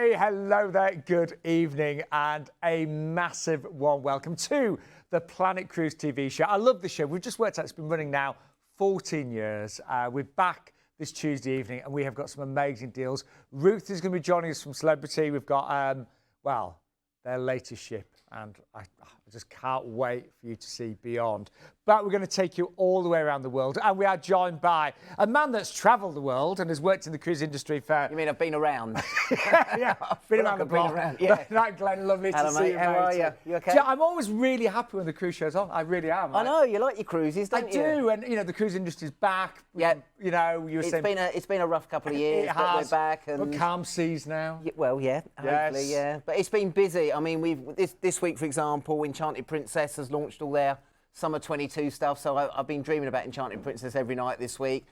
Hey, hello there, good evening, and a massive warm welcome to the Planet Cruise TV show. I love the show. We've just worked out it's been running now 14 years. We're back this Tuesday evening, and we have got some amazing deals. Ruth is going to be joining us from Celebrity. We've got, well, their latest ship, and I just can't wait for you to see Beyond. But we're going to take you all the way around the world, and we are joined by a man that's travelled the world and has worked in the cruise industry for... You mean I've been around? yeah, been around the block. Yeah. Right, Glenn, lovely Hello, to see mate. you, How are you? You okay? Yeah, I'm always really happy when the cruise show's on. I really am. I know, you like your cruises, don't you? I do, and, you know, the cruise industry's back. Yeah. You know, you were saying... It's been a rough couple of years, it but has, we're back. And but calm seas now. Well, yeah, hopefully, Yes. yeah. But it's been busy. I mean, this week, for example, Enchanted Princess has launched all their Summer 22 stuff, so I've been dreaming about Enchanted Princess every night this week.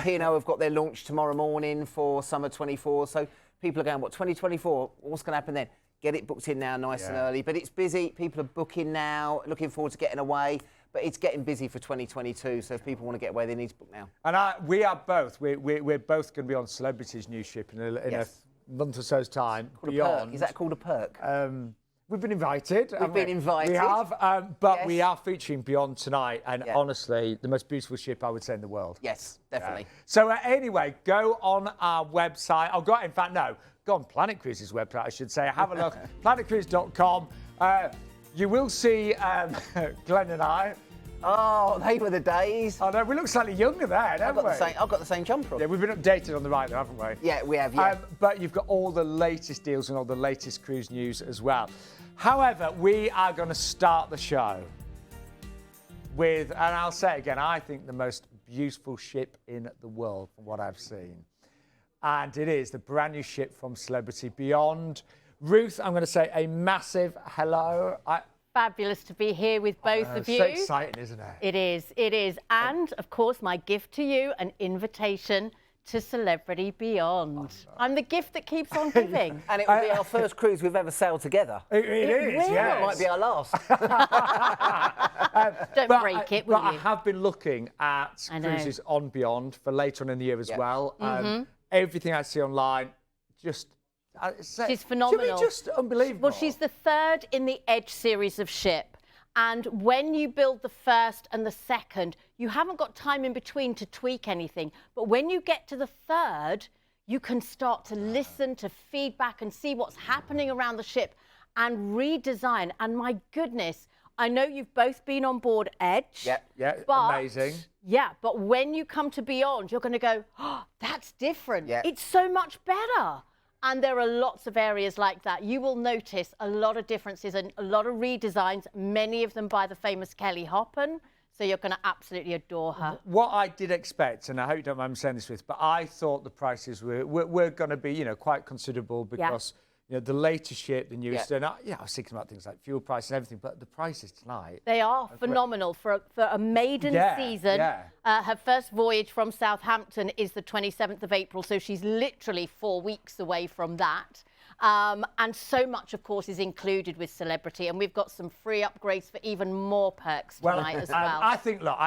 P&O have got their launch tomorrow morning for Summer 24, so people are going, what, 2024? What's going to happen then? Get it booked in now nice and early. But it's busy. People are booking now, looking forward to getting away. But it's getting busy for 2022, so if people want to get away, they need to book now. And we are both. We're both going to be on Celebrity's new ship in a month or so's time. Beyond. Is that called a perk? We've been invited. We've been invited. We have, but we are featuring Beyond tonight, and honestly, the most beautiful ship I would say in the world. Yes, definitely. So anyway, go on our website. In fact, no, go on Planet Cruises' website, I should say. Have a look, planetcruise.com. You will see Glenn and I. Oh, they were the days. I know, we look slightly younger there, don't we? I've got the same jumper on. Yeah, we've been updated on the right, haven't we? Yeah, we have, yeah. But you've got all the latest deals and all the latest cruise news as well. However, we are going to start the show with, and I'll say it again, I think the most beautiful ship in the world from what I've seen. And it is the brand new ship from Celebrity, Beyond. Ruth, I'm going to say a massive hello. Fabulous to be here with both of you. It's so exciting, isn't it? It is, it is. And, of course, my gift to you, an invitation to Celebrity Beyond. I'm the gift that keeps on giving. And it will be our first cruise we've ever sailed together. It is, yes. It might be our last. Don't break it, will you? I have been looking at cruises on Beyond for later on in the year as well. Everything I see online, just... she's phenomenal. Just unbelievable. Well, she's the third in the Edge series of ship. And when you build the first and the second, you haven't got time in between to tweak anything. But when you get to the third, you can start to listen to feedback and see what's happening around the ship and redesign. And my goodness, I know you've both been on board Edge. Yeah, amazing. Yeah, but when you come to Beyond, you're going to go, oh, that's different. Yeah. It's so much better. And there are lots of areas like that. You will notice a lot of differences and a lot of redesigns, many of them by the famous Kelly Hoppen. So you're going to absolutely adore her. What I did expect, and I hope you don't mind me saying this, Ruth, but I thought the prices were going to be, you know, quite considerable because, you know, the latest ship, the newest, and I was thinking about things like fuel price and everything, but the prices tonight... They are phenomenal for a maiden season. Her first voyage from Southampton is the 27th of April, so she's literally 4 weeks away from that. And so much, of course, is included with Celebrity, and we've got some free upgrades for even more perks tonight as well. I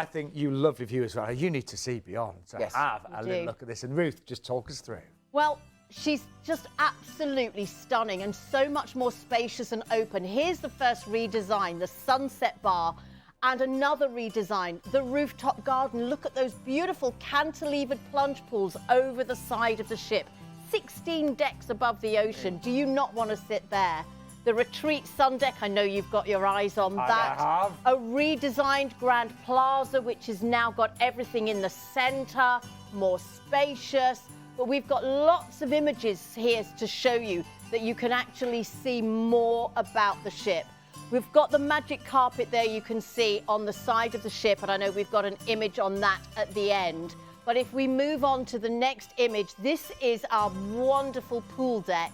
think you lovely viewers, well, you need to see Beyond. So have a little look at this. And Ruth, just talk us through. Well, she's just absolutely stunning and so much more spacious and open. Here's the first redesign, the sunset bar, and another redesign, the rooftop garden. Look at those beautiful cantilevered plunge pools over the side of the ship. 16 decks above the ocean. Do you not want to sit there? The retreat sun deck, I know you've got your eyes on that. I have. A redesigned Grand Plaza, which has now got everything in the centre, more spacious. But we've got lots of images here to show you that you can actually see more about the ship. We've got the magic carpet there you can see on the side of the ship, and I know we've got an image on that at the end. But if we move on to the next image, this is our wonderful pool deck,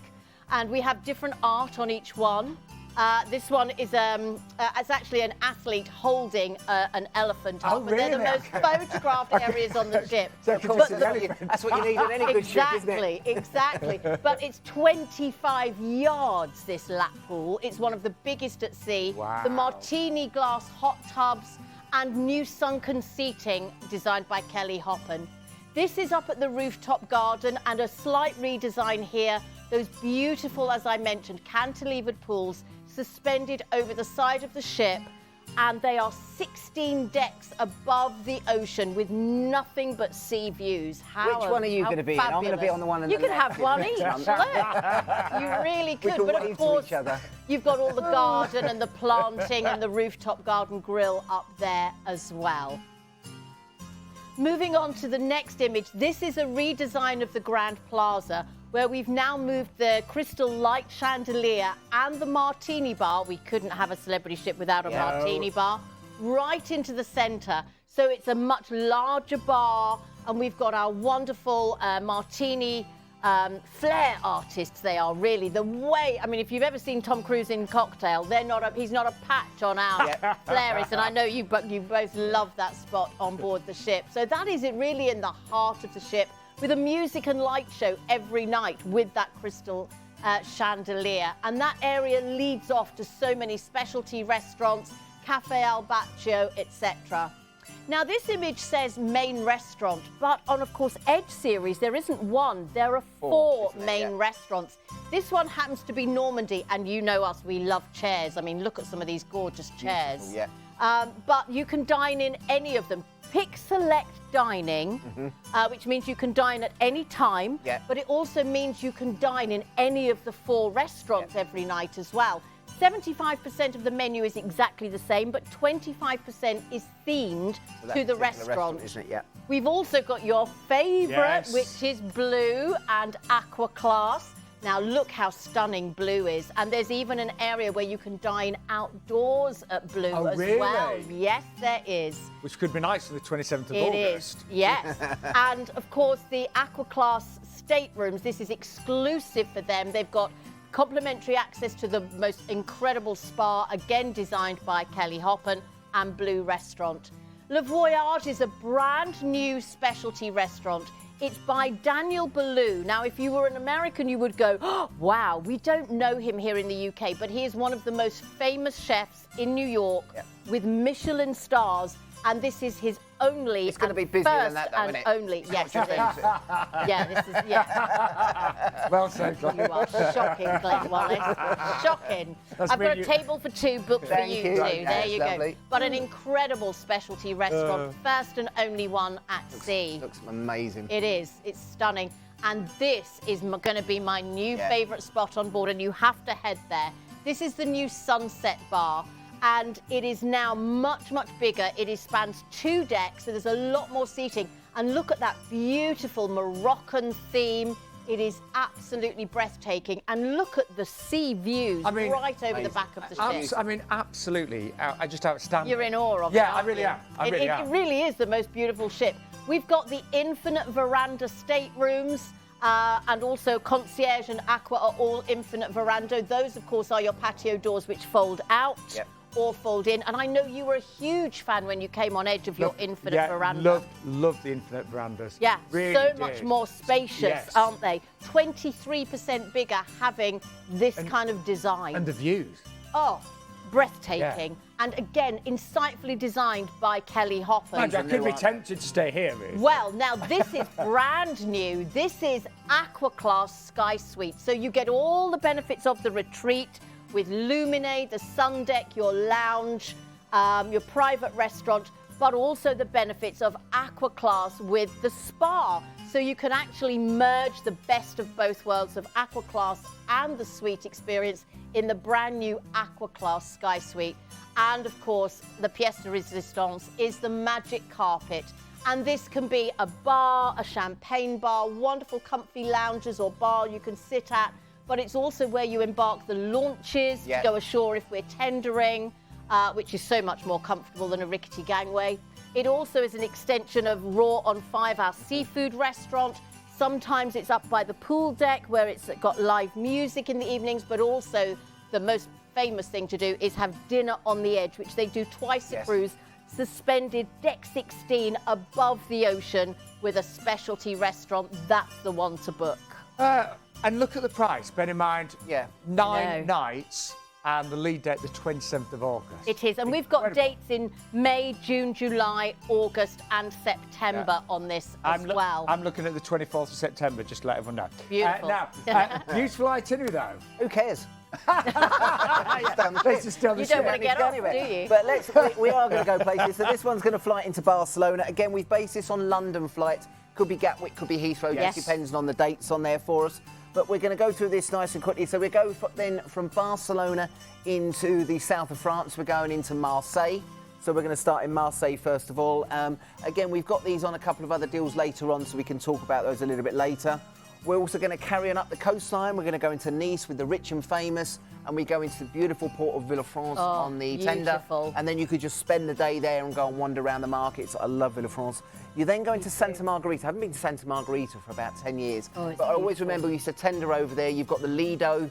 and we have different art on each one. This one is it's actually an athlete holding an elephant. Oh, but they're the most photographed areas on the ship. So of course, that's what you need in any good ship, isn't it? Exactly. But it's 25 yards, this lap pool. It's one of the biggest at sea. Wow. The martini glass hot tubs and new sunken seating designed by Kelly Hoppen. This is up at the rooftop garden and a slight redesign here Those beautiful, as I mentioned, cantilevered pools suspended over the side of the ship, and they are 16 decks above the ocean with nothing but sea views. Which one are you going to be in? I'm going to be on the one in the You could left. have one each. Look. You really could. We can But wave of course, to each other. you've got all the garden and the planting and the rooftop garden grill up there as well. Moving on to the next image, this is a redesign of the Grand Plaza, where we've now moved the crystal light chandelier and the martini bar. We couldn't have a celebrity ship without a martini bar, right into the centre. So it's a much larger bar, and we've got our wonderful martini flair artists. They are really the way. I mean, if you've ever seen Tom Cruise in Cocktail, he's not a patch on our flairist. And I know you both love that spot on board the ship. So that is it, really in the heart of the ship, with a music and light show every night with that crystal chandelier. And that area leads off to so many specialty restaurants, Cafe Al Baccio, etc. Now, this image says main restaurant, but on, of course, Edge series, there isn't one. There are four main restaurants. This one happens to be Normandy, and you know us, we love chairs. I mean, look at some of these gorgeous chairs. But you can dine in any of them. Pick select dining, which means you can dine at any time, but it also means you can dine in any of the four restaurants every night as well. 75% of the menu is exactly the same, but 25% is themed to the restaurant. Isn't it? We've also got your favourite, which is blue and aqua class. Now, look how stunning blue is. And there's even an area where you can dine outdoors at blue as well. Yes, there is. Which could be nice for the 27th of August. It is, yes. And, of course, the aqua class staterooms, this is exclusive for them. They've got complimentary access to the most incredible spa, again designed by Kelly Hoppen, and Blue Restaurant. Le Voyage is a brand new specialty restaurant. It's by Daniel Boulud. Now, if you were an American, you would go, oh, wow, we don't know him here in the UK, but he is one of the most famous chefs in New York with Michelin stars. And this is his only It's going to be busier than that, though, isn't it? Only, yes, it is. Yeah, this is, yeah. Well said, Glenn. You are shocking, Glenn Wallace. Shocking. I've got a table for two booked for you two. There you go. But an incredible specialty restaurant, first and only one at sea. Looks amazing. It is. It's stunning. And this is going to be my new favourite spot on board, and you have to head there. This is the new Sunset Bar. And it is now much, much bigger. It spans 2 decks, so there's a lot more seating. And look at that beautiful Moroccan theme. It is absolutely breathtaking. And look at the sea views right over the back of the ship. I mean, absolutely, just outstanding. You're in awe of it. Yeah, I really am. It really is the most beautiful ship. We've got the infinite veranda staterooms. And also concierge and aqua are all infinite veranda. Those, of course, are your patio doors which fold out or fold in. And I know you were a huge fan when you came on Edge of your infinite veranda. Loved the infinite verandas. Yeah, really so much more spacious, aren't they? 23% bigger, having this kind of design. And the views. Oh, breathtaking. And again, insightfully designed by Kelly Hoppen. I could be tempted to stay here, Ruth. Well, now this is brand new. This is Aqua Class Sky Suite. So you get all the benefits of the retreat with Lumine, the sun deck, your lounge, your private restaurant, but also the benefits of Aqua Class with the spa. So you can actually merge the best of both worlds of Aqua Class and the suite experience in the brand new Aqua Class Sky Suite. And of course, the pièce de résistance is the magic carpet. And this can be a bar, a champagne bar, wonderful comfy lounges or bar you can sit at. But it's also where you embark the launches to go ashore if we're tendering, which is so much more comfortable than a rickety gangway. It also is an extension of Raw on 5, our seafood restaurant. Sometimes it's up by the pool deck where it's got live music in the evenings, but also the most famous thing to do is have dinner on the edge, which they do twice a cruise, suspended deck 16 above the ocean with a specialty restaurant. That's the one to book. And look at the price. Bear in mind, 9 nights and the lead date, the 27th of August. It is, and we've got dates in May, June, July, August and September on this as well. I'm looking at the 24th of September, just to let everyone know. Beautiful. Beautiful itinerary though. Who cares? Let's just tell the You don't shit. want to get off, do you? But we are going to go places. So this one's going to fly into Barcelona. Again, we've based this on London flights. Could be Gatwick, could be Heathrow, Yes. just depends on the dates on there for us. But we're going to go through this nice and quickly. So we go then from Barcelona into the south of France. We're going into Marseille. So we're going to start in Marseille first of all. Again, we've got these on a couple of other deals later on, so we can talk about those a little bit later. We're also going to carry on up the coastline. We're going to go into Nice with the rich and famous, and we go into the beautiful port of Villefranche on the tender. And then you could just spend the day there and go and wander around the markets. I love Villefranche. You then go into Santa Margherita. I haven't been to Santa Margherita for about 10 years. But I always remember we used to tender over there. You've got the Lido,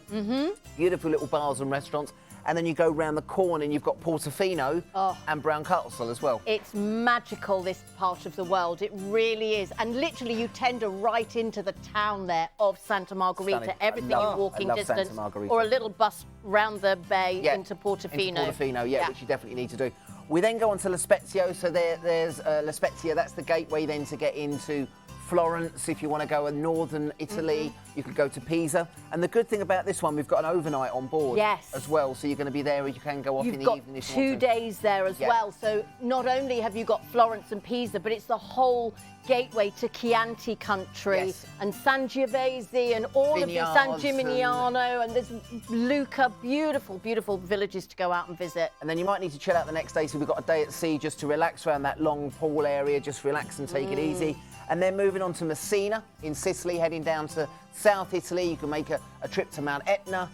beautiful little bars and restaurants. And then you go round the corner and you've got Portofino and Brown Castle as well. It's magical, this part of the world. It really is. And literally, you tender right into the town there of Santa Margherita. Stunning. Everything in walking I love distance. Santa Margherita. Or a little bus round the bay into Portofino. Into Portofino, yeah, which you definitely need to do. We then go on to La Spezia. So there's La Spezia. That's the gateway then to get into Florence. If you want to go in northern Italy, you could go to Pisa. And the good thing about this one, we've got an overnight on board as well. So you're going to be there, or you can go off in the evening if you want to. You've got 2 days there as well. So not only have you got Florence and Pisa, but it's the whole gateway to Chianti country and Sangiovese and all of these, San Gimignano, and there's Lucca, beautiful, beautiful villages to go out and visit. And then you might need to chill out the next day. So we've got a day at sea just to relax around that long pool area, just relax and take it easy. And then moving on to Messina in Sicily, heading down to South Italy. You can make a trip to Mount Etna,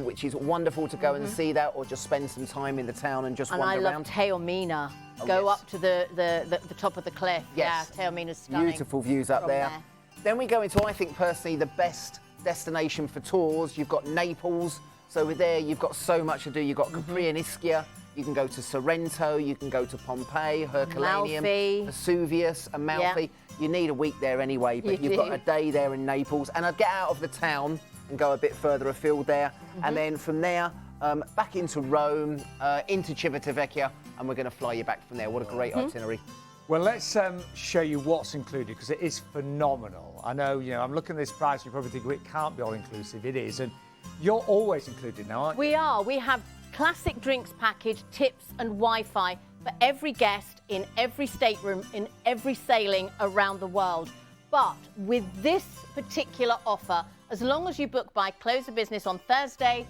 which is wonderful to go and see that, or just spend some time in the town and just wander around. And I love Taormina. Go up to the top of the cliff. Yes. Yeah, Taormina's stunning. Beautiful views up there. Then we go into, I think personally, the best destination for tours. You've got Naples. So over there, you've got so much to do. You've got Capri and Ischia. You can go to Sorrento. You can go to Pompeii, Herculaneum, Vesuvius, Amalfi. You need a week there anyway, but you've got a day there in Naples. And I'd get out of the town and go a bit further afield there. And then from there, back into Rome, into Civitavecchia, and we're going to fly you back from there. What a great itinerary. Well, let's show you what's included, because it is phenomenal. I know, I'm looking at this price, you probably think, well, it can't be all-inclusive. It is, and you're always included now, aren't you? We are. We have classic drinks package, tips and Wi-Fi for every guest in every stateroom, in every sailing around the world. But with this particular offer, as long as you book by close of business on Thursday,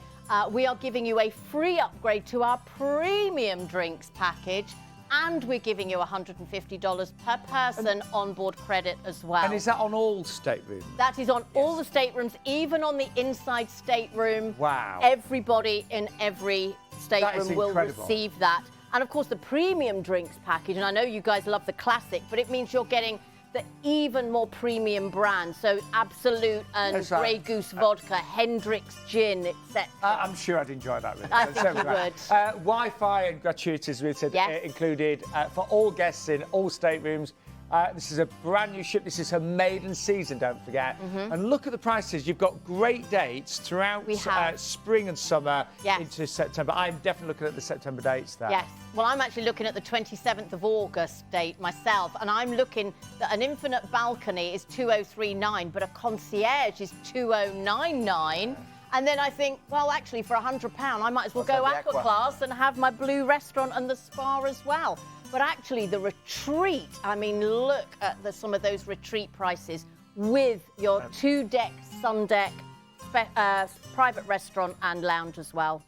we are giving you a free upgrade to our premium drinks package, and we're giving you $150 per person onboard credit as well. And is that on all staterooms? That is on all the staterooms, even on the inside stateroom. Wow. Everybody in every stateroom will receive that. And of course, the premium drinks package, and I know you guys love the classic, but it means you're getting the even more premium brand. So Absolute and Grey Goose vodka, Hendrick's gin, etc. I'm sure I'd enjoy that. Really. I think you would. Wi-Fi and gratuities, we said, included for all guests in all staterooms. This is a brand new ship. This is her maiden season, don't forget. And look at the prices. You've got great dates throughout spring and summer into September. I'm definitely looking at the September dates there. Yes. Well, I'm actually looking at the 27th of August date myself, and I'm looking that an infinite balcony is 2039, but a concierge is 2099. And then I think, well, actually, for £100, I might as well go aqua class and have my blue restaurant and the spa as well. But actually, the retreat, I mean, look at some of those retreat prices with your 2-deck, sun deck, private restaurant and lounge as well.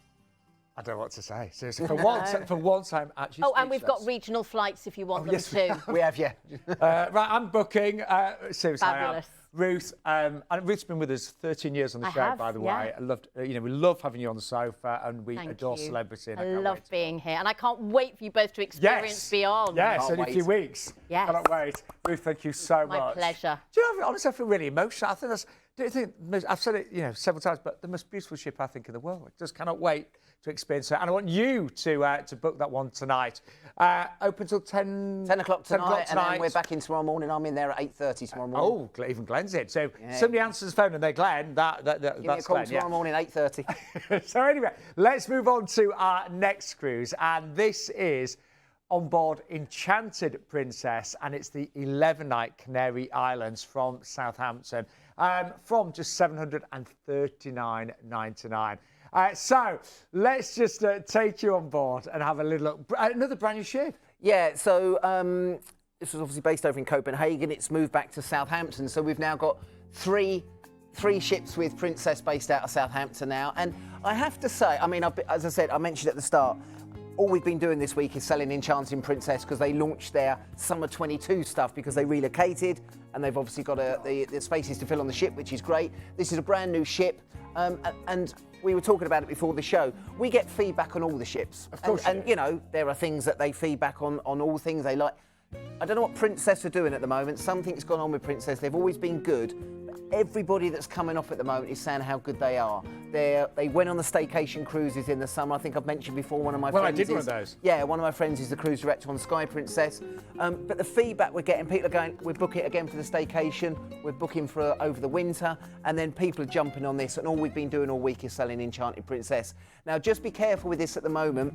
I don't know what to say. Seriously, for once I'm actually and we've got regional flights if you want them too. We have, right, I'm booking. Seriously, Fabulous. Ruth, and Ruth's been with us 13 years on the show, by the way. I loved, we love having you on the sofa, and we adore celebrity. And I love being here, and I can't wait for you both to experience Beyond. Yes, in a few weeks. Yes. Cannot wait. Ruth, thank you so much. My pleasure. Do you know, honestly, I feel really emotional. I think that's, I've said it, several times, but the most beautiful ship, I think, in the world. I just cannot wait to experience it. And I want you to book that one tonight. Open till 10 o'clock tonight, and tonight. then we're back in tomorrow morning. I'm in there at 8:30 tomorrow morning. Oh, even Glenn's in. So somebody answers the phone and they're Glenn. Give me a call Glenn, tomorrow morning, 8:30. So anyway, let's move on to our next cruise. And this is on board Enchanted Princess, and it's the 11-night Canary Islands from Southampton, from just $739.99. So let's just take you on board and have a little look. Another brand new ship. Yeah, so this was obviously based over in Copenhagen. It's moved back to Southampton. So we've now got three ships with Princess based out of Southampton now. And I have to say, I mean, as I said, I mentioned at the start, all we've been doing this week is selling Enchanted Princess because they launched their Summer 22 stuff because they relocated and they've obviously got the spaces to fill on the ship, which is great. This is a brand new ship. And we were talking about it before the show. We get feedback on all the ships. Of course. And you know, there are things that they feedback on all things they like. I don't know what Princess are doing at the moment. Something's gone on with Princess. They've always been good. Everybody that's coming off at the moment is saying how good they are. They went on the staycation cruises in the summer. I think I've mentioned before one of my friends. Well, I did one of those. Yeah, one of my friends is the cruise director on Sky Princess. But the feedback we're getting, people are going, we're booking it again for the staycation, we're booking for over the winter, and then people are jumping on this, and all we've been doing all week is selling Enchanted Princess. Now, just be careful with this at the moment.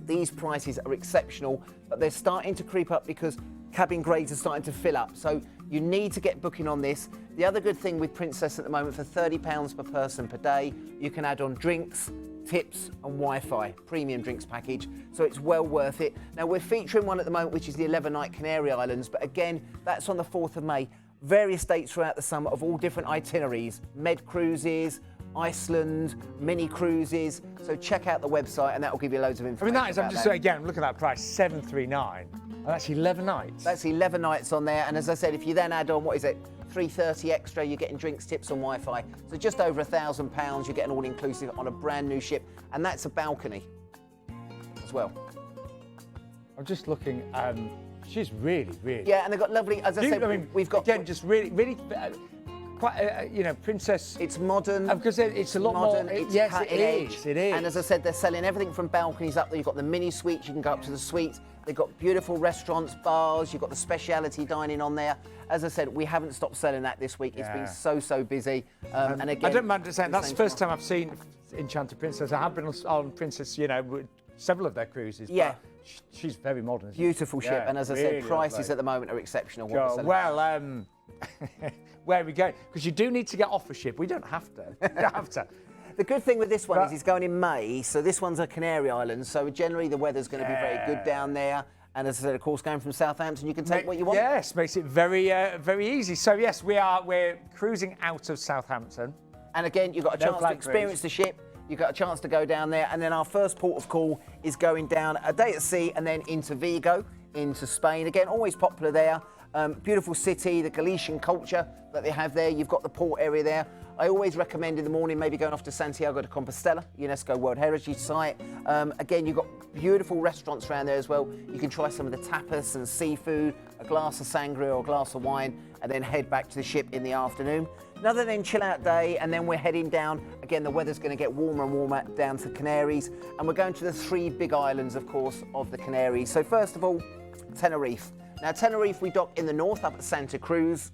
These prices are exceptional, but they're starting to creep up because cabin grades are starting to fill up. So you need to get booking on this. The other good thing with Princess at the moment, for £30 per person per day, you can add on drinks, tips and Wi-Fi, premium drinks package. So it's well worth it. Now we're featuring one at the moment, which is the 11-night Canary Islands. But again, that's on the 4th of May. Various dates throughout the summer of all different itineraries, med cruises, Iceland, mini cruises. So check out the website and that will give you loads of information. I mean, that is, I'm just, again, look at that price, $739. And that's 11 nights. That's 11 nights on there. And as I said, if you then add on, what is it, $330 extra, you're getting drinks, tips and Wi-Fi. So just over £1,000, you're getting all-inclusive on a brand new ship. And that's a balcony as well. I'm just looking, she's really, really... Yeah, and they've got lovely, as I said, I mean, we've got... Again, just really, really... quite, you know, Princess... It's modern. Because it's a lot modern, more... It's yes, cutting it edge. is, it is. And as I said, they're selling everything from balconies up there. You've got the mini suites, you can go up to the suites. They've got beautiful restaurants, bars, you've got the speciality dining on there. As I said, we haven't stopped selling that this week. It's been so busy. And again... I don't mind saying, that's the first time I've seen Enchanted Princess. I have been on Princess, you know, with several of their cruises. Yeah. She's very modern. Beautiful ship. Yeah, and as I really said, prices lovely. at the moment are exceptional. Well, where are we going? Because you do need to get off a ship. We don't have to. We don't have to. The good thing with this one is it's going in May, so this one's a Canary Islands, so generally the weather's going to be very good down there. And as I said, of course, going from Southampton, you can take what you want. Yes, makes it very, very easy. So yes, we're cruising out of Southampton. And again, you've got a chance to experience the ship. You've got a chance to go down there. And then our first port of call is going down a day at sea and then into Vigo, into Spain. Again, always popular there. Beautiful city, the Galician culture that they have there. You've got the port area there. I always recommend in the morning maybe going off to Santiago de Compostela, UNESCO World Heritage Site. Again, you've got beautiful restaurants around there as well. You can try some of the tapas and seafood, a glass of sangria or a glass of wine, and then head back to the ship in the afternoon. Another then chill out day, and then we're heading down. Again, the weather's going to get warmer and warmer down to Canaries, and we're going to the 3 big islands, of course, of the Canaries. So first of all, Tenerife. Now, Tenerife, we dock in the north up at Santa Cruz.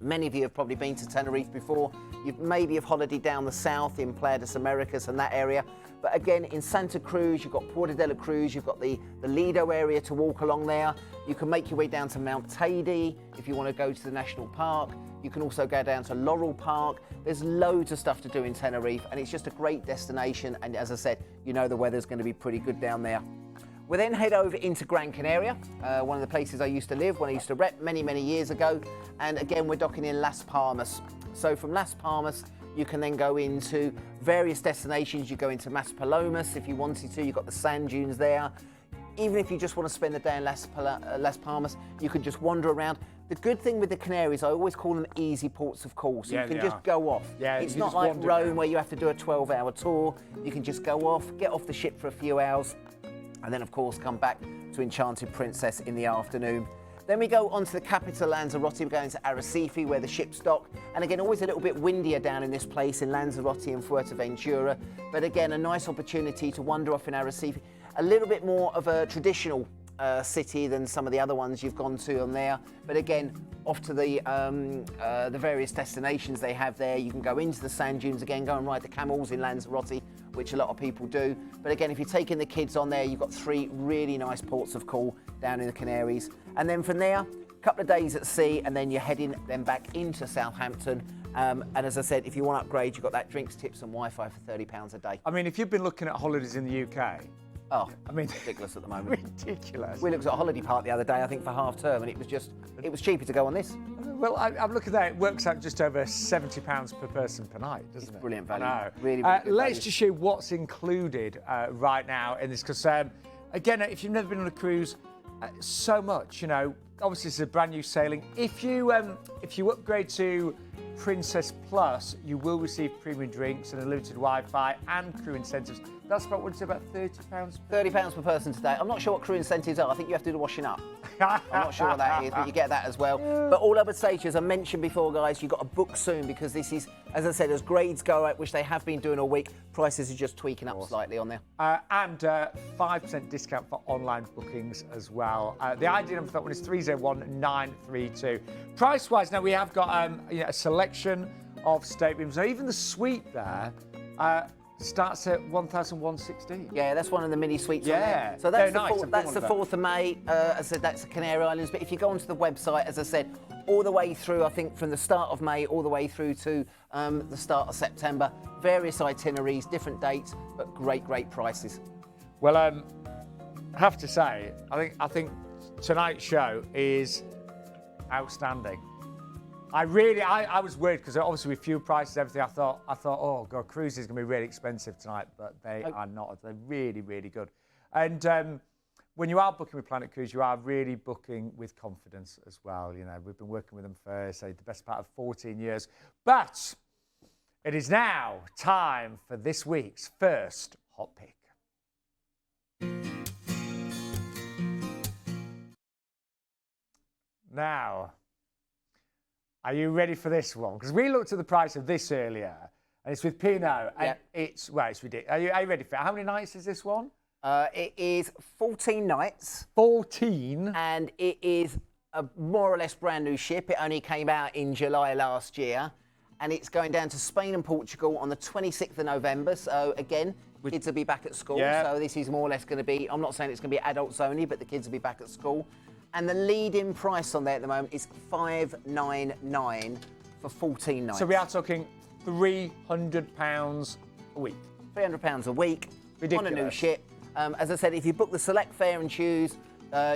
Many of you have probably been to Tenerife before. You maybe have holidayed down the south in Playa de Americas and that area. But again, in Santa Cruz, you've got Puerto de la Cruz, you've got the Lido area to walk along there. You can make your way down to Mount Teide if you want to go to the national park. You can also go down to Laurel Park. There's loads of stuff to do in Tenerife, and it's just a great destination. And as I said, you know the weather's going to be pretty good down there. We then head over into Gran Canaria, one of the places I used to live when I used to rep many, many years ago. And again, we're docking in Las Palmas. So from Las Palmas, you can then go into various destinations. You go into Maspalomas if you wanted to. You've got the sand dunes there. Even if you just want to spend the day in Las Palmas, you can just wander around. The good thing with the Canaries, I always call them easy ports of call. So you can just go off. Yeah, it's not like Rome where you have to do a 12-hour tour. You can just go off, get off the ship for a few hours, and then, of course, come back to Enchanted Princess in the afternoon. Then we go on to the capital, Lanzarote. We're going to Arrecife, where the ships dock. And again, always a little bit windier down in this place in Lanzarote and Fuerteventura. But again, a nice opportunity to wander off in Arrecife. A little bit more of a traditional city than some of the other ones you've gone to on there. But again, off to the various destinations they have there. You can go into the sand dunes again, go and ride the camels in Lanzarote, which a lot of people do. But again, if you're taking the kids on there, you've got 3 really nice ports of call down in the Canaries. And then from there, a couple of days at sea, and then you're heading then back into Southampton. And as I said, if you want to upgrade, you've got that drinks, tips and Wi-Fi for £30 a day. I mean, if you've been looking at holidays in the UK, oh, I mean, ridiculous at the moment. ridiculous. We looked at a holiday park the other day, I think for half term, and it was cheaper to go on this. Well, I'm looking at that. It works out just over £70 per person per night, doesn't it? Brilliant value. I know. Really, really good let's value. just show you what's included right now in this, because again, if you've never been on a cruise, so much. You know, obviously it's a brand new sailing. If you upgrade to Princess Plus, you will receive premium drinks and unlimited Wi-Fi and crew incentives. That's about, what is it, about £30? £30 per person today. I'm not sure what crew incentives are. I think you have to do the washing up. I'm not sure what that is, but you get that as well. But all I would say to you, as I mentioned before, guys, you've got to book soon, because this is, as I said, as grades go out, which they have been doing all week, prices are just tweaking up slightly on there. And 5% discount for online bookings as well. The ID number for that one is 301932. Price-wise, now we have got a selection of staterooms. Now, even the suite there starts at 1,116. Yeah, that's one of the mini suites on Yeah. there. So that's They're the, that's the 4th of May. As I said, that's the Canary Islands. But if you go onto the website, as I said, all the way through, I think from the start of May all the way through to the start of September, various itineraries, different dates, but great, great prices. Well, I have to say, I think tonight's show is outstanding. I was worried, because obviously with fuel prices and everything, I thought, oh God, cruise is going to be really expensive tonight, but they are not. They're really, really good. And when you are booking with Planet Cruise, you are really booking with confidence as well. You know, we've been working with them for, say, the best part of 14 years. But it is now time for this week's first hot pick. Now, are you ready for this one? Because we looked at the price of this earlier, and it's with P&O, and it's ridiculous. Are you ready for it? How many nights is this one? It is 14 nights. 14? And it is a more or less brand new ship. It only came out in July last year. And it's going down to Spain and Portugal on the 26th of November. So again, kids will be back at school. Yeah. So this is more or less going to be, I'm not saying it's going to be adults only, but the kids will be back at school. And the lead-in price on there at the moment is $599 for 14 nights. So we are talking £300 a week. £300 a week. Ridiculous. On a new ship. As I said, if you book the select fare and choose,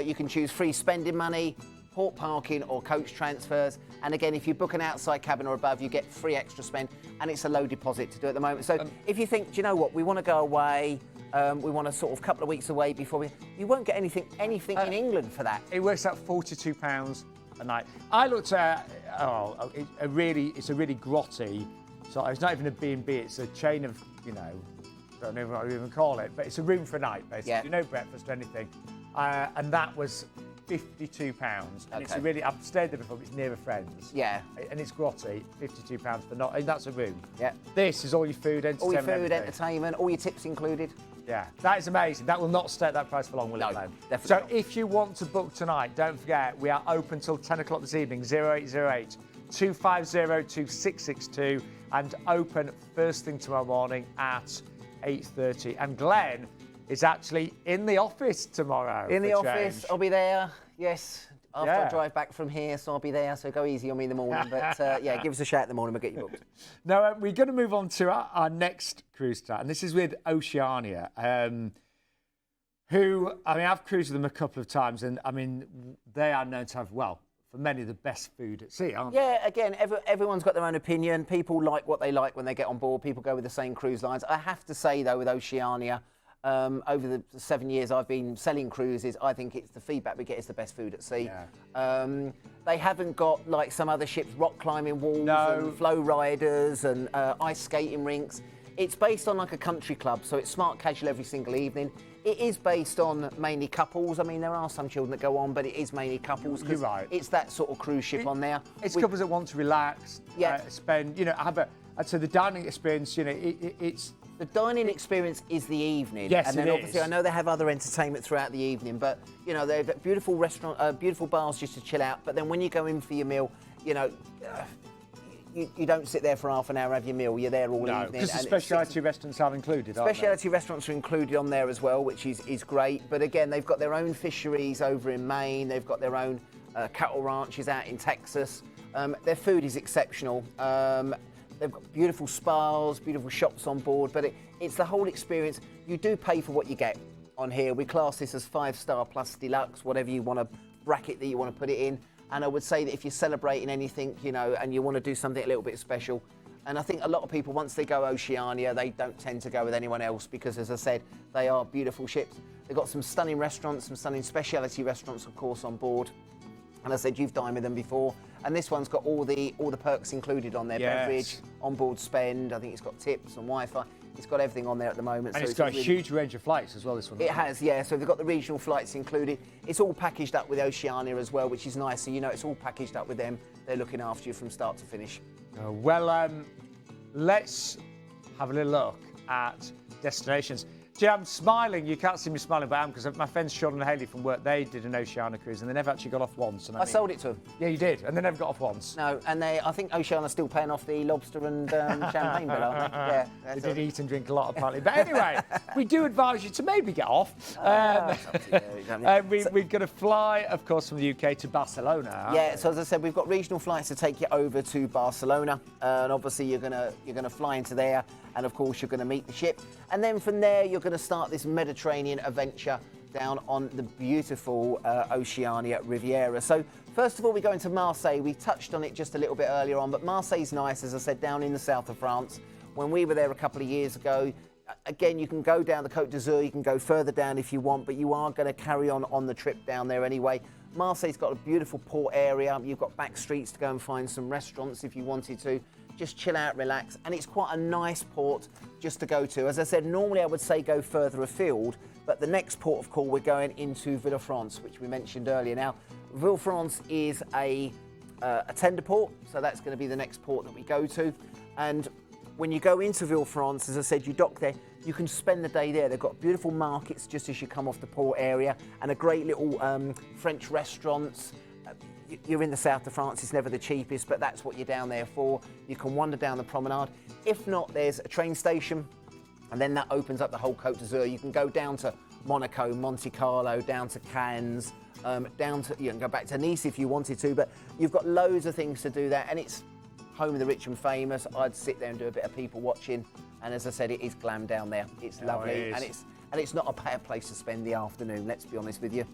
you can choose free spending money, port parking or coach transfers. And again, if you book an outside cabin or above, you get free extra spend, and it's a low deposit to do at the moment. So if you think, do you know what, we want to go away, we want a sort of couple of weeks away before you won't get anything in England for that. It works out £42 a night. I looked at, it's a really grotty, so it's not even a B&B, it's a chain of, you know, I don't know what you even call it, but it's a room for a night, basically. Yeah. No breakfast or anything. And that was £52. And it's a really, I've stayed there before, but it's near a friend's. Yeah. And it's grotty, £52 for not, and that's a room. Yeah. This is all your food, entertainment. All your food, everything. entertainment, all your tips included. Yeah, that is amazing. That will not stay at that price for long, will it? No, Glenn? definitely So not. if you want to book tonight, don't forget, we are open till 10 o'clock this evening, 0808 250 2662, and open first thing tomorrow morning at 8:30. And Glenn is actually in the office tomorrow. In the for office, change. I'll be there, yes. After Yeah. I drive back from here, so I'll be there, so go easy on me in the morning. But yeah, give us a shout in the morning, we'll get you booked. Now, we're going to move on to our next cruise start, and this is with Oceania, who, I mean, I've cruised with them a couple of times, and, I mean, they are known to have, well, for many, the best food at sea, aren't they? Yeah, again, everyone's got their own opinion. People like what they like when they get on board. People go with the same cruise lines. I have to say, though, with Oceania, over the 7 years I've been selling cruises, I think it's the feedback we get is the best food at sea. Yeah. They haven't got, like some other ships, rock climbing walls No. and flow riders and ice skating rinks. It's based on like a country club, so it's smart casual every single evening. It is based on mainly couples. I mean, there are some children that go on, but it is mainly couples. You're right. It's that sort of cruise ship on there. It's couples that want to relax, Yeah. spend, have I'd say the dining experience, it's... The dining experience is the evening. Yes, and then it obviously is. I know they have other entertainment throughout the evening, but they've got beautiful restaurant, beautiful bars just to chill out. But then when you go in for your meal, you don't sit there for half an hour, have your meal. You're there all evening. Because the speciality restaurants are included, aren't they? Speciality restaurants are included on there as well, which is great. But again, they've got their own fisheries over in Maine. They've got their own cattle ranches out in Texas. Their food is exceptional. They've got beautiful spas, beautiful shops on board, but it's the whole experience. You do pay for what you get on here. We class this as 5-star plus deluxe, whatever you want to bracket that you want to put it in. And I would say that if you're celebrating anything, and you want to do something a little bit special, and I think a lot of people, once they go Oceania, they don't tend to go with anyone else because, as I said, they are beautiful ships. They've got some stunning restaurants, some stunning speciality restaurants, of course, on board. And I said, you've dined with them before. And this one's got all the perks included on there. Yes. Beverage, onboard spend. I think it's got tips and Wi-Fi. It's got everything on there at the moment. And so it's got a really, huge range of flights as well, this one. It has, yeah. So they've got the regional flights included. It's all packaged up with Oceania as well, which is nice. So, it's all packaged up with them. They're looking after you from start to finish. Let's have a little look at destinations. Gee, I'm smiling. You can't see me smiling, but I am, because my friends Sean and Hayley from work, they did an Oceania cruise and they never actually got off once. And I sold it to them. Yeah, you did, and they never got off once. No, and I think Oceania's still paying off the lobster and champagne bill, aren't they? Yeah. They did eat and drink a lot, apparently. But anyway, we do advise you to maybe get off. We're going to fly, of course, from the UK to Barcelona. Yeah, so as I said, we've got regional flights to take you over to Barcelona, and obviously you're gonna fly into there, and of course you're gonna meet the ship, and then from there you're gonna start this Mediterranean adventure down on the beautiful Oceania Riviera. So first of all, we go into Marseille. We touched on it just a little bit earlier on, but Marseille's nice, as I said, down in the south of France. When we were there a couple of years ago, again, you can go down the Côte d'Azur, you can go further down if you want, but you are going to carry on the trip down there anyway. Marseille's got a beautiful port area. You've got back streets to go and find some restaurants if you wanted to. Just chill out, relax, and it's quite a nice port just to go to. As I said, normally I would say go further afield, but the next port of call, we're going into Villefranche, which we mentioned earlier. Now, Villefranche is a tender port, so that's going to be the next port that we go to. And when you go into Villefranche, as I said, you dock there, you can spend the day there. They've got beautiful markets just as you come off the port area, and a great little French restaurants. You're in the south of France, it's never the cheapest, but that's what you're down there for. You can wander down the promenade. If not, there's a train station, and then that opens up the whole Côte d'Azur. You can go down to Monaco, Monte Carlo, down to Cannes, you can go back to Nice if you wanted to, but you've got loads of things to do there, and it's home of the rich and famous. I'd sit there and do a bit of people watching, and as I said, it is glam down there. It's lovely, and it's not a bad place to spend the afternoon, let's be honest with you.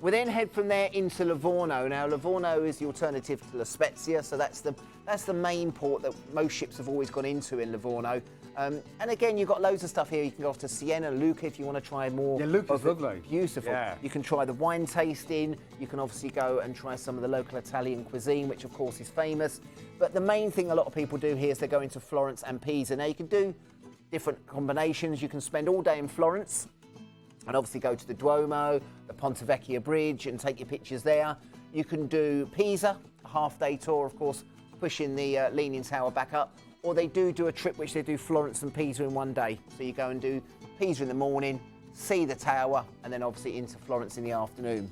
We then head from there into Livorno. Now, Livorno is the alternative to La Spezia, so that's the main port that most ships have always gone into in Livorno. And again, you've got loads of stuff here. You can go off to Siena, Lucca if you want to try more. Yeah, Lucca's lovely. Beautiful. Yeah. You can try the wine tasting. You can obviously go and try some of the local Italian cuisine, which of course is famous. But the main thing a lot of people do here is they go into Florence and Pisa. Now, you can do different combinations. You can spend all day in Florence and obviously go to the Duomo, the Ponte Vecchio Bridge, and take your pictures there. You can do Pisa, a half-day tour, of course, pushing the Leaning Tower back up. Or they do a trip which they do Florence and Pisa in one day. So you go and do Pisa in the morning, see the tower, and then obviously into Florence in the afternoon.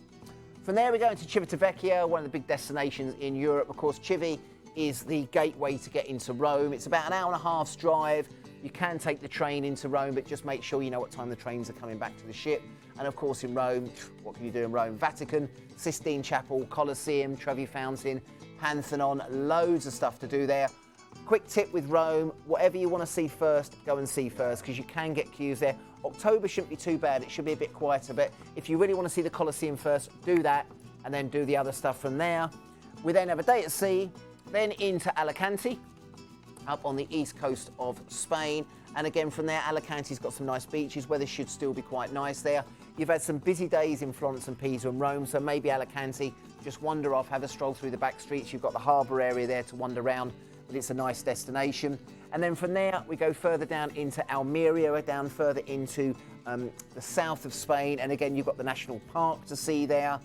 From there, we go into Civitavecchia, one of the big destinations in Europe. Of course, Civi is the gateway to get into Rome. It's about an hour and a half's drive. You can take the train into Rome, but just make sure you know what time the trains are coming back to the ship. And of course in Rome, what can you do in Rome? Vatican, Sistine Chapel, Colosseum, Trevi Fountain, Pantheon, loads of stuff to do there. Quick tip with Rome, whatever you want to see first, go and see first, because you can get queues there. October shouldn't be too bad, it should be a bit quieter, but if you really want to see the Colosseum first, do that, and then do the other stuff from there. We then have a day at sea, then into Alicante, up on the east coast of Spain. And again, from there, Alicante's got some nice beaches. Weather should still be quite nice there. You've had some busy days in Florence and Pisa and Rome, so maybe Alicante, just wander off, have a stroll through the back streets. You've got the harbour area there to wander around. but it's a nice destination. And then from there, we go further down into Almeria, down further into the south of Spain. And again, you've got the national park to see there.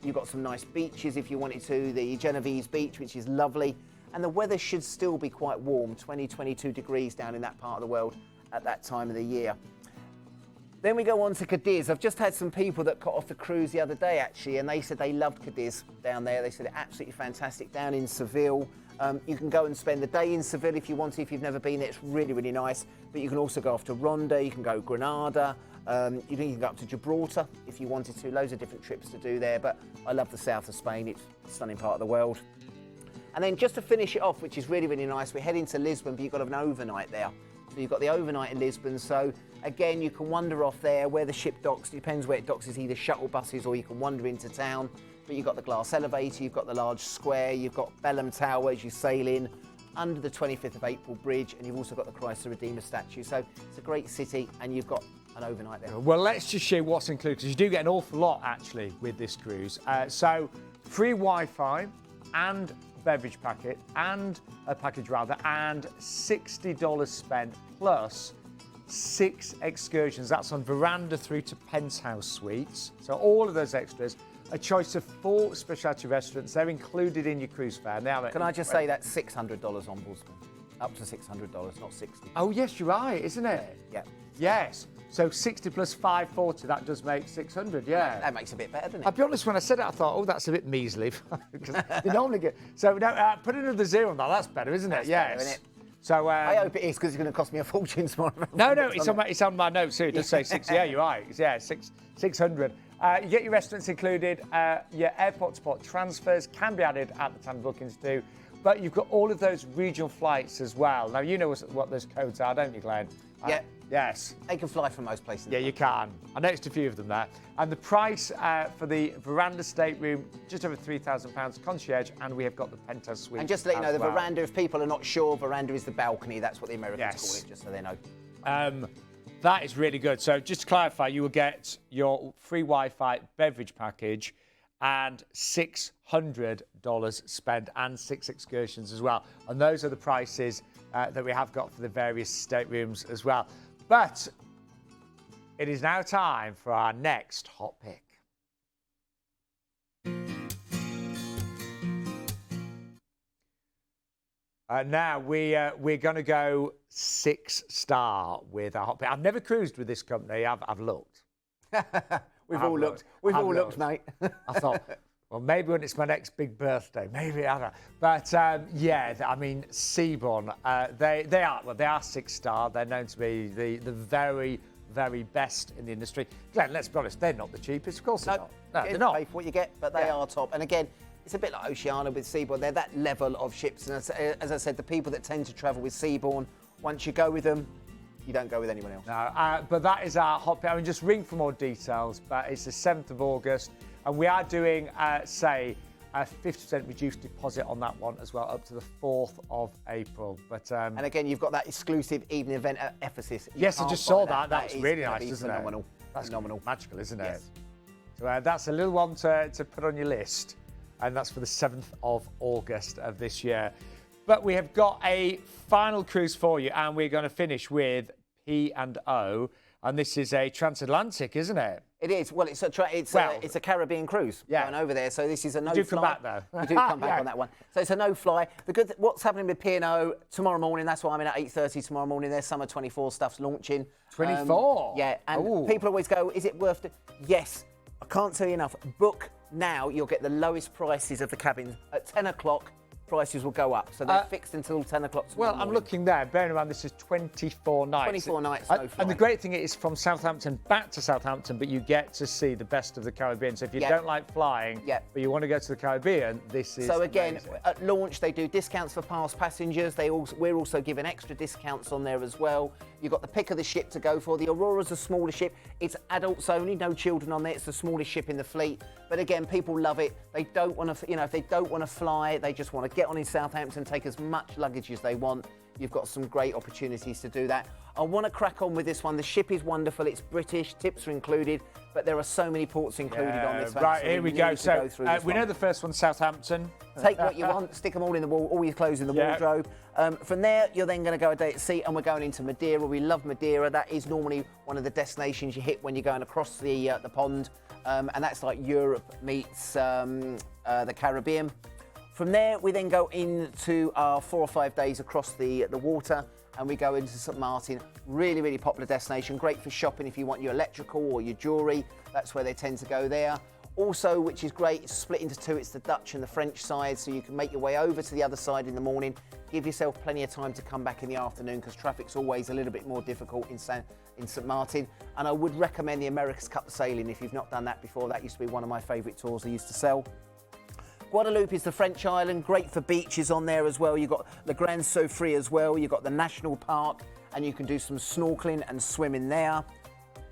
You've got some nice beaches if you wanted to, the Genovese beach, which is lovely. And the weather should still be quite warm, 20, 22 degrees down in that part of the world at that time of the year. Then we go on to Cadiz. I've just had some people that got off the cruise the other day, actually, and they said they loved Cadiz down there. They said it's absolutely fantastic down in Seville. You can go and spend the day in Seville if you want to, if you've never been there. It's really, really nice. But you can also go off to Ronda, you can go Granada, you can go up to Gibraltar if you wanted to. Loads of different trips to do there, but I love the south of Spain. It's a stunning part of the world. And then just to finish it off, which is really, really nice, we're heading to Lisbon, but you've got an overnight there. So you've got the overnight in Lisbon. So again, you can wander off there where the ship docks. Depends where it docks, is either shuttle buses or you can wander into town. But you've got the glass elevator, you've got the large square, you've got Bellum Tower as you sail in, under the 25th of April Bridge, and you've also got the Christ the Redeemer statue. So it's a great city, and you've got an overnight there. Well, let's just show you what's included, because you do get an awful lot, actually, with this cruise. So free Wi-Fi and beverage packet, and a package rather, and $60 spent plus 6 excursions. That's on veranda through to penthouse suites. So all of those extras. A choice of 4 specialty restaurants. They're included in your cruise fare. Now, can I just say that's $600 on Busman? Up to $600, not 60. Oh, yes, you're right, isn't it? Yeah. Yes. So 60 plus 540, that does make 600, yeah. That makes it a bit better, doesn't it? I'll be honest, when I said it, I thought, oh, that's a bit measly. Because they normally get... So no, put another 0 on that. That's better, isn't it? That's yes. better, isn't it? So, I hope it is, because it's going to cost me a fortune tomorrow. No, it's on my notes here. It does say 6. Yeah, you're right. Yeah, 600. You get your restaurants included. Your airport spot transfers can be added at the time of bookings too. But you've got all of those regional flights as well. Now, you know what those codes are, don't you, Glenn? Yeah. Yes. They can fly from most places. Yeah, you can. I noticed a few of them there. And the price for the veranda stateroom, just over £3,000 concierge, and we have got the penthouse suite. And just to let you know, the veranda, if people are not sure, veranda is the balcony. That's what the Americans call it, just so they know. That is really good. So just to clarify, you will get your free Wi-Fi beverage package and $600 spent and 6 excursions as well. And those are the prices that we have got for the various staterooms as well. But it is now time for our next hot pick. Now we're going to go 6-star with our hot pick. I've never cruised with this company. I've looked. We've all looked. We've all looked, mate. I thought, well, maybe when it's my next big birthday, maybe I don't know. But yeah, I mean, Seabourn, they are 6-star. They're known to be the very, very best in the industry. Glenn, let's be honest, they're not the cheapest. Of course they're not. No, they're not. Pay for what you get, but they are top. And again, it's a bit like Oceania with Seabourn. They're that level of ships. And as I said, the people that tend to travel with Seabourn, once you go with them, you don't go with anyone else. No, but that is our hot pick. I mean, just ring for more details, but it's the 7th of August, and we are doing, say, a 50% reduced deposit on that one as well, up to the 4th of April. But and again, you've got that exclusive evening event at Ephesus. Yes, I just saw that. That was really nice, isn't phenomenal. That's phenomenal. Magical, isn't it? Yes. So that's a little one to put on your list, and that's for the 7th of August of this year. But we have got a final cruise for you, and we're going to finish with P&O, and this is a transatlantic, isn't it? It is. Well, it's a Caribbean cruise going over there. So this is a no-fly. You do come back, though. You do come back on that one. So it's a no-fly. What's happening with P&O tomorrow morning? That's why I'm in at 8:30 tomorrow morning. Their summer 24 stuff's launching. 24. Yeah, and people always go, "Is it worth it?" Yes. I can't tell you enough. Book now. You'll get the lowest prices of the cabins at 10 o'clock. Prices will go up. So they're fixed until 10 o'clock tomorrow morning. I'm looking there. Bearing in mind, this is 24 nights. 24 nights, no fly. And the great thing is from Southampton back to Southampton, but you get to see the best of the Caribbean. So if you don't like flying, but you want to go to the Caribbean, this is So again, amazing. at launch, they do discounts for past passengers. We're also giving extra discounts on there as well. You've got the pick of the ship to go for. The Aurora's a smaller ship. It's adults only, no children on there. It's the smallest ship in the fleet. But again, people love it. They don't want to, if they don't want to fly, they just want to get on in Southampton, take as much luggage as they want. you've got some great opportunities to do that. I want to crack on with this one. The ship is wonderful. It's British. Tips are included, but there are so many ports included on this one. Right, so here we go. So we one. know the first one's Southampton. Take what you want, stick them all in the wall, all your clothes in the wardrobe. From there, you're then going to go a day at sea, and we're going into Madeira. We love Madeira. That is normally one of the destinations you hit when you're going across the pond, and that's like Europe meets the Caribbean. From there, we then go into our 4 or 5 days across the water, and we go into St Martin. Really, really popular destination. Great for shopping if you want your electrical or your jewellery. That's where they tend to go there. Also, which is great, it's split into two. It's the Dutch and the French side, so you can make your way over to the other side in the morning. Give yourself plenty of time to come back in the afternoon, because traffic's always a little bit more difficult in St Martin. And I would recommend the America's Cup sailing if you've not done that before. That used to be one of my favourite tours I used to sell. Guadeloupe is the French island, great for beaches on there as well. You've got the Grand Sofri as well. You've got the National Park, and you can do some snorkeling and swimming there.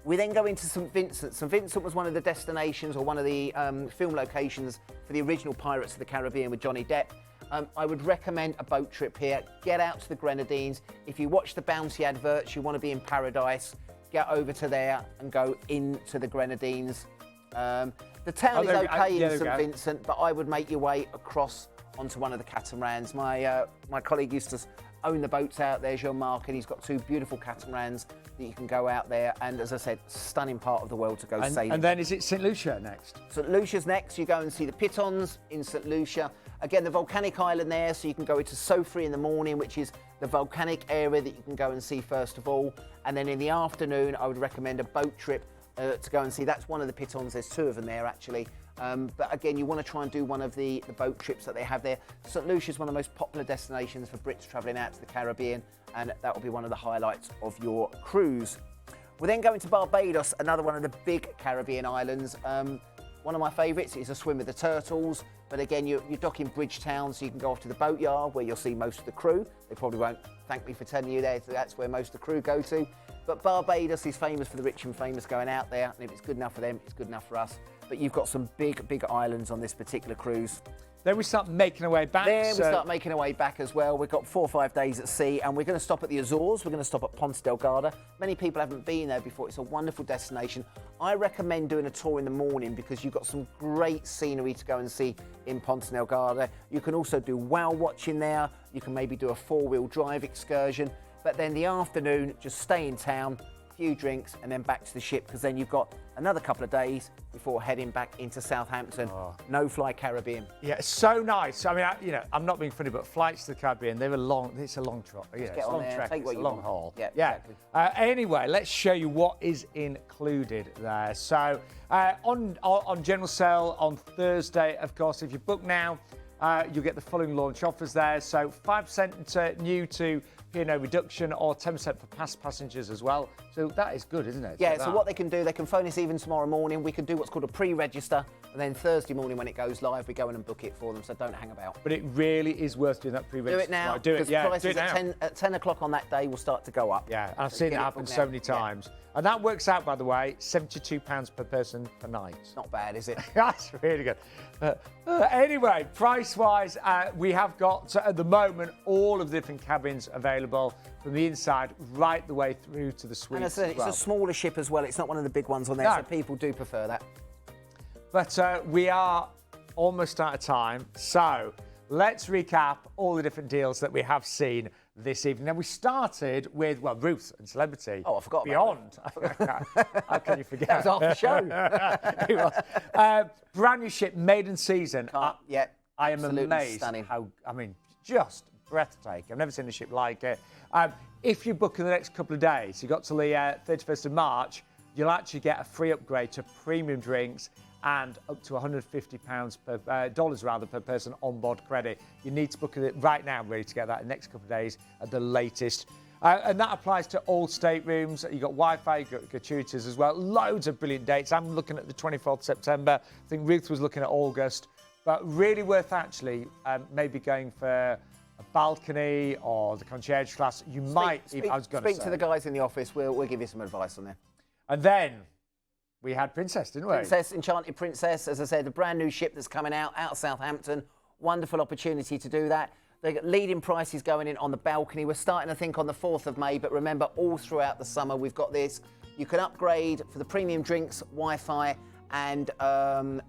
We then go into St Vincent. St Vincent was one of the destinations, or one of the film locations for the original Pirates of the Caribbean with Johnny Depp. I would recommend a boat trip here. Get out to the Grenadines. If you watch the Bounty adverts, you want to be in paradise, get over to there and go into the Grenadines. The town is okay in St Vincent, but I would make your way across onto one of the catamarans. My colleague used to own the boats out there, Jean-Marc, and he's got 2 beautiful catamarans that you can go out there. And as I said, stunning part of the world to go sailing. And then is it St Lucia next? St Lucia's next. You go and see the pitons in St Lucia. Again, the volcanic island there, so you can go into Sofri in the morning, which is the volcanic area that you can go and see first of all. And then in the afternoon, I would recommend a boat trip to go and see. That's one of the pitons. There's 2 of them there actually. But again, you want to try and do one of the boat trips that they have there. St Lucia is one of the most popular destinations for Brits travelling out to the Caribbean, and that will be one of the highlights of your cruise. We're then going to Barbados, another one of the big Caribbean islands. One of my favourites is a swim with the turtles, but again, you're docking Bridgetown, so you can go off to the boatyard where you'll see most of the crew. They probably won't thank me for telling you that's where most of the crew go to. But Barbados is famous for the rich and famous going out there, and if it's good enough for them, it's good enough for us. But you've got some big, big islands on this particular cruise. Then we start making our way back. There we start making our way back as well. We've got 4 or 5 days at sea, and we're going to stop at the Azores. We're going to stop at Ponta Delgada. Many people haven't been there before. It's a wonderful destination. I recommend doing a tour in the morning because you've got some great scenery to go and see in Ponta Delgada. You can also do whale watching there. You can maybe do a 4-wheel drive excursion. But then the afternoon, just stay in town, a few drinks, and then back to the ship, because then you've got another couple of days before heading back into Southampton. No fly Caribbean. Yeah, it's so nice. I mean, I'm not being funny, but flights to the Caribbean, they're long. It's a long trot. It's a long trek. Take what it's you a long want. haul. Yeah, Exactly. Anyway, let's show you what is included there. So on general sale on Thursday, of course, if you book now, you'll get the following launch offers there. So 5% new to P&O reduction, or 10% for past passengers as well. So that is good, isn't it? Yeah, so what they can do, they can phone us even tomorrow morning. We can do what's called a pre-register, and then Thursday morning when it goes live, we go in and book it for them, so don't hang about. But it really is worth doing that pre-register. Do it now, because prices at 10 o'clock on that day will start to go up. Yeah, and I've seen it happen so many times. Yeah. And that works out, by the way, £72 per person per night. Not bad, is it? That's really good. Anyway, price-wise, we have got, at the moment, all of the different cabins available from the inside right the way through to the suites. And as I said, it's a smaller ship as well. It's not one of the big ones on there, so people do prefer that. But we are almost out of time, so let's recap all the different deals that we have seen this evening. Now, we started with, well, Ruth and Celebrity. Oh, I forgot Beyond. How can you forget? That was half the show. It was. Brand new ship, maiden season. Yeah, I am absolutely amazed stunning. how, just breathtaking. I've never seen a ship like it. If you book in the next couple of days, you got till the 31st of March, you'll actually get a free upgrade to premium drinks and up to $150 per person on board credit. You need to book it right now, ready to get that in the next couple of days at the latest. And that applies to all staterooms. You've got Wi-Fi, you've got gratuities as well. Loads of brilliant dates. I'm looking at the 24th September. I think Ruth was looking at August. But really worth actually maybe going for a balcony or the concierge class. You might. Speak to the guys in the office. We'll give you some advice on there. And then we had Princess, didn't we? Princess, Enchanted Princess, as I said, a brand new ship that's coming out of Southampton. Wonderful opportunity to do that. They got leading prices going in on the balcony. We're starting, I think, on the 4th of May, but remember, all throughout the summer, we've got this. You can upgrade for the premium drinks, Wi-Fi, and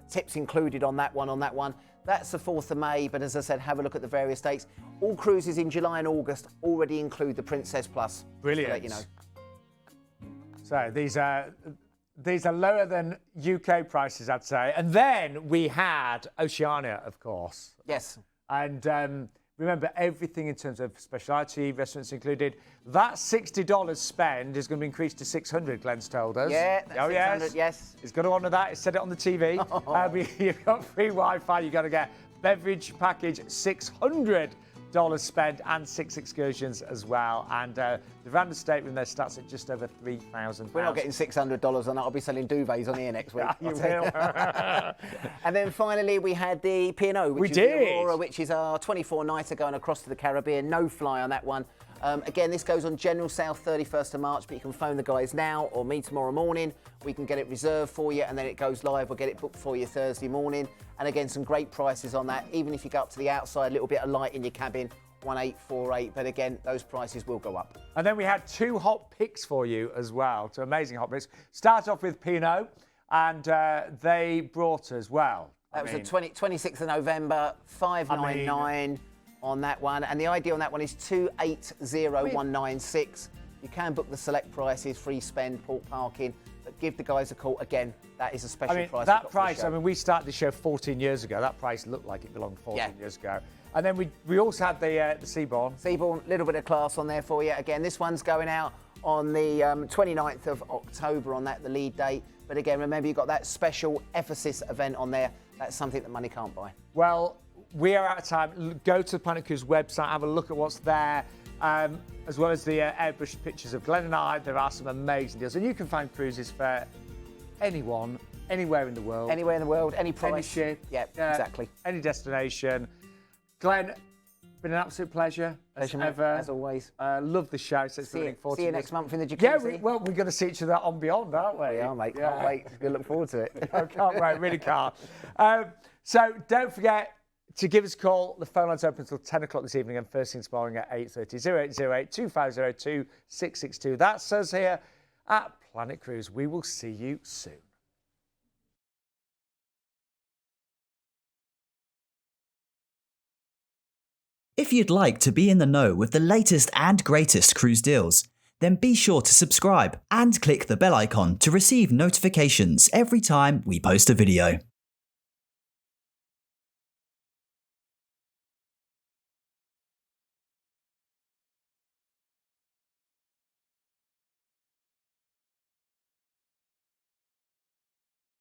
tips included on that one. That's the 4th of May, but as I said, have a look at the various dates. All cruises in July and August already include the Princess Plus. Brilliant. To let you know. So these are lower than UK prices, I'd say. And then we had Oceania, of course. Yes. And remember, everything in terms of speciality, restaurants included. That $60 spend is going to be increased to $600, Glenn's told us. Yeah, that's oh, $600, yes. He's got to honour that. He said it on the TV. You've got free Wi-Fi. You've got to get beverage package, $600 spend, and 6 excursions as well. And the Veranda Stateroom there starts at just over £3,000. We're not getting $600 on that. I'll be selling duvets on here next week. You will. And then finally, we had the P&O, which is the Aurora, which is our 24-nighter going across to the Caribbean. No fly on that one. Again, this goes on general sale 31st of March, but you can phone the guys now or me tomorrow morning. We can get it reserved for you, and then it goes live. We'll get it booked for you Thursday morning. And again, some great prices on that. Even if you go up to the outside, a little bit of light in your cabin, 1848. But again, those prices will go up. And then we had 2 hot picks for you as well. 2 amazing hot picks. Start off with P&O, and they brought us, well, That was the 26th of November, 599 on that one. And the ID on that one is 280196. You can book the select prices, free spend, port parking, but give the guys a call. Again, that is a special price. That price, we started the show 14 years ago. That price looked like it belonged 14 years ago. And then we also had the Seabourn. Seabourn, a little bit of class on there for you. Again, this one's going out on the 29th of October on that, the lead date. But again, remember, you've got that special Ephesus event on there. That's something that money can't buy. Well, we are out of time. Go to the Planet Cruise website, have a look at what's there, as well as the airbrushed pictures of Glenn and I. There are some amazing deals. And you can find cruises for anyone, anywhere in the world. Anywhere in the world, any price. Any ship. Yeah, exactly. Any destination. Glenn, been an absolute pleasure. Pleasure, as ever. as always. Love the show. So See you next month in the jacuzzi. Yeah, we're going to see each other on Beyond, aren't we? We are, mate. Can't wait. We're going to look forward to it. I can't wait, really can't. So don't forget to give us a call. The phone line's open until 10 o'clock this evening and first thing tomorrow morning at 8:30. 0808 2502 662. That's us here at Planet Cruise. We will see you soon. If you'd like to be in the know with the latest and greatest cruise deals, then be sure to subscribe and click the bell icon to receive notifications every time we post a video.